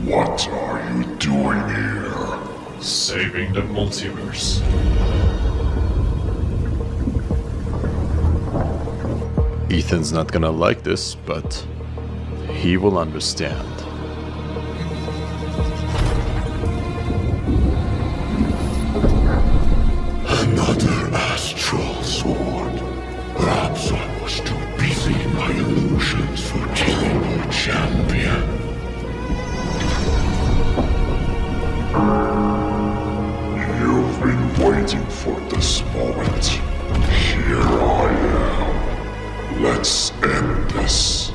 What are you doing here? Saving the multiverse. Ethan's not gonna like this, but he will understand. Another astral sword. Perhaps I was too busy in my illusions for killing our champion. You've been waiting for this moment. Here I am. Let's end this.